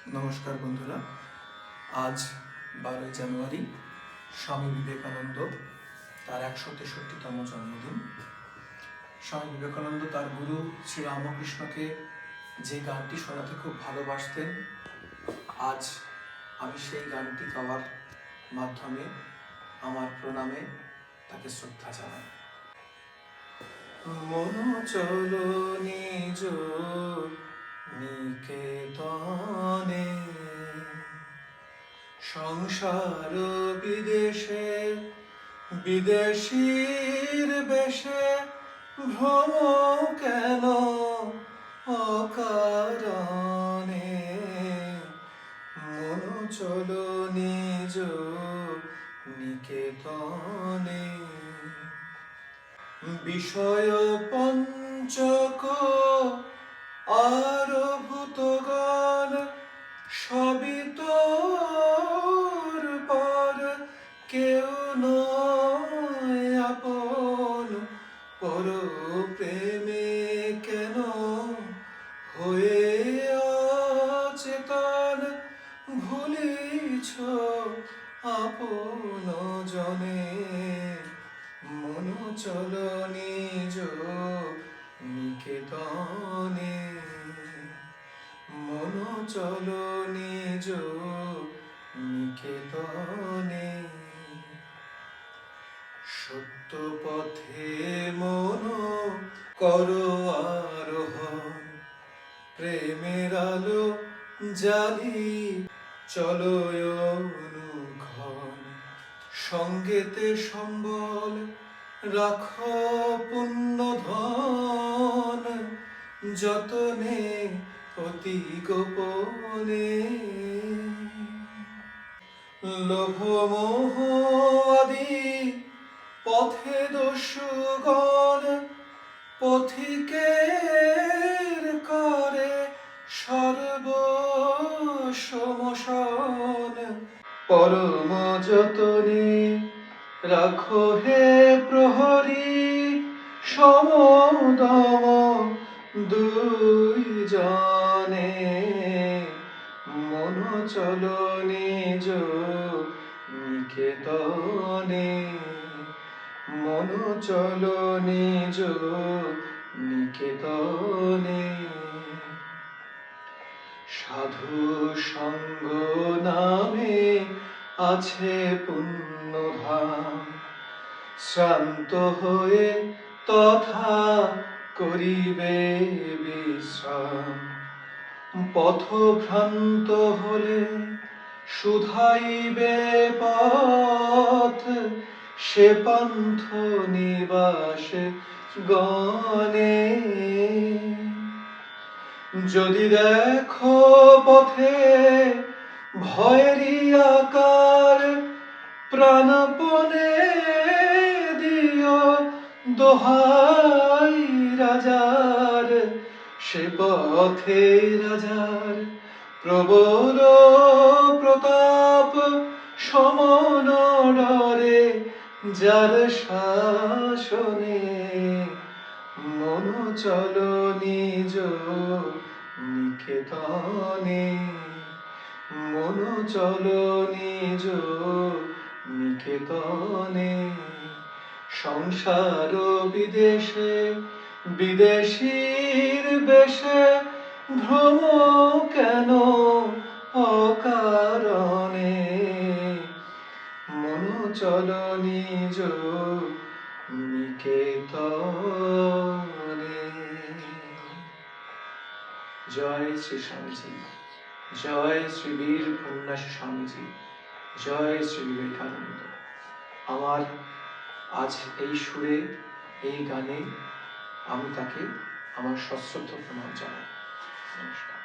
নমস্কার বন্ধুরা, আজ 12ই জানুয়ারি স্বামী বিবেকানন্দ তার 163তম জন্মদিন। স্বামী বিবেকানন্দ তার গুরু শ্রী রামকৃষ্ণকে যে গানটি শোনাতে খুব ভালোবাসতেন, আজ আমি সেই গানটি গাওয়ার মাধ্যমে আমার প্রণামে তাকে শ্রদ্ধা জানাই। মন চলো নিজ নিকেতনে, সংসার বিদেশে বিদেশীর বেশে ভ্রম কেন অকারণে। মন চলো নিজ নিকেতনে, বিষয় পঞ্চক আর ভূতগণ সবই তোর পর, কেউ নয় আপন। পর প্রেমে কেন হয়ে অচেতন, ভুলিছ আপন জনে। মন চলো নিজ নিকেতনে, মন চলো নিজ নিকেতনে। সত্য পথে মন করো আরোহণ, প্রেমের আলো জালি চলো অনুক্ষণ। সঙ্গেতে সম্বল রাখো পুণ্য ধন, যতনে অতি গোপনে। লোভ মোহ আদি পথে দস্যুগণ, পথিকের করে সর্বসমশন। পরম যতনে রাখো হে প্রহরী, সমদম দুই জনে। মন চলো নিজ নিকেতনে, মন চলো নিজ নিকেতনে। সাধু সঙ্গ নামে আছে পুণ্যধাম, শ্রান্ত হয়ে তথা করিবে বিশ্রাম। পথভ্রান্ত হলে শুধাইবে পথ, সে পন্থ নিবাস গণে। যদি দেখো পথে ভয়েরই আকার, প্রাণপণে দিও দোহাই রাজার। সে পথে রাজার প্রবল প্রতাপ, সমন ডরে যার শাসনে। মন চলো নিজ নিকেতনে, মন চলো নিজ নিকেতনে। সংসার বিদেশে বিদেশীর বেশে ভ্রম কেন অকারণে। মন চলো নিজ নিকেতনে। জয় শ্রী স্বামীজি, জয় শ্রী বীর সন্ন্যাসী স্বামীজি, জয় শ্রী বিবেকানন্দ। আমার আজ এই সুরে এই গানে আমি তাকে আমার সশ্রদ্ধ প্রণাম জানাই। নমস্কার।